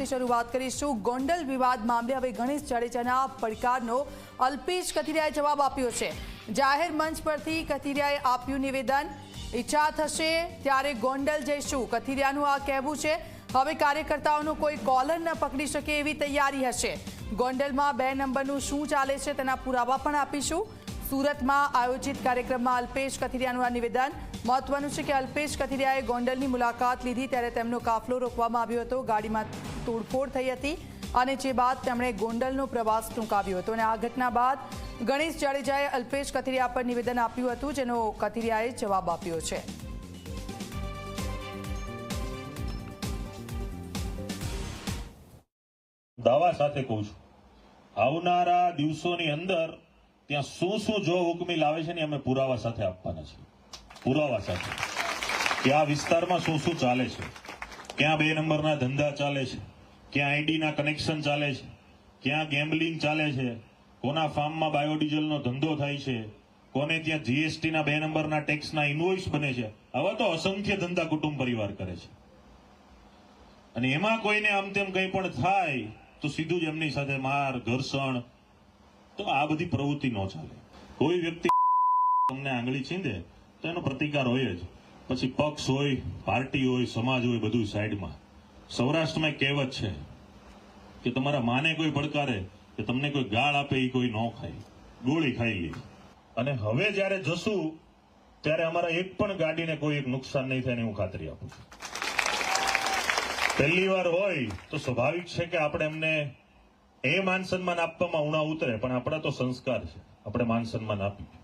સમાચારથી શરૂઆત કરીશું। ગોંડલ વિવાદ મામલે હવે ગણેશ જાડેજાના પડકારનો અલ્પેશ કથિરિયાએ જવાબ આપ્યો છે। જાહેર મંચ પરથી કથિરિયાએ આપ્યું નિવેદન, ઈચ્છા થશે ત્યારે ગોંડલ જઈશું, કથિરિયાનું આ કહેવું છે। હવે કાર્યકર્તાઓનો કોઈ કોલર ન પકડી શકે એવી તૈયારી હશે। ગોંડલમાં 2 નંબરનું શું ચાલે છે તેના પુરાવા પણ આપીશું। સુરતમાં આયોજિત કાર્યક્રમમાં અલ્પેશ કથિરિયાનું આ નિવેદન। મહત્વનું છે કે અલ્પેશ કથિરિયાએ ગોંડલની મુલાકાત લીધી ત્યારે તેમનો કાફલો રોકવામાં આવ્યો હતો, ગાડીમાં તોડફોડ થઈ હતી અને જે બાદ તેમણે ગોંડલનો પ્રવાસ ટૂંકાવ્યો હતો અને આ ઘટના બાદ ગણેશ જાડેજાએ અલ્પેશ કથિરિયા પર નિવેદન આપ્યું હતું, જેનો કથિરિયાએ જવાબ આપ્યો છે। દાવા સાથે કહું છું, આવનારા દિવસોની અંદર ત્યાં શું જો હુકમી લાવે છે ને અમે પુરાવા સાથે આપવાના છે। પુરાવા સાથે કે આ વિસ્તારમાં શું ચાલે છે, ક્યાં 2 નંબરના ધંધા ચાલે છે, ક્યાં આઈડીના કનેક્શન ચાલે છે, ક્યાં ગેમ્બલિંગ ચાલે છે, કોના ફાર્મમાં બાયોડીઝલનો ધંધો થાય છે, કોને ત્યાં જીએસટીના 2 નંબરના ટેક્સના ઇન્વોઇસ બને છે। આવા તો અસંખ્ય ધંધા કુટુંબ પરિવાર કરે છે અને એમાં કોઈને આમ તેમ કંઈ પણ થાય તો સીધું જ એમની સાથે માર, ઘર્ષણ, તો આ બધી પ્રવૃત્તિ ન ચાલે। કોઈ વ્યક્તિ તમને આંગળી છીંદે તો એનો પ્રતિકાર હોય જ, પછી પક્ષ હોય, પાર્ટી હોય, સમાજ હોય, બધું સાઈડમાં। સૌરાષ્ટ્રમાં કહેવત છે કે તમારા માને કોઈ પડકારે કે તમને કોઈ ગાળ આપે એ કોઈ ન ખાય, ગોળી ખાઈ લે। અને હવે જ્યારે જશું ત્યારે અમારા એક પણ ગાડીને કોઈ એક નુકસાન નહીં થાય, હું ખાતરી આપું છું। પહેલી વાર હોય તો સ્વાભાવિક છે કે આપણે એમને એ માન સન્માન આપવામાં ઉણા ઉતરે, પણ આપણા તો સંસ્કાર છે, આપણે માન સન્માન આપીએ।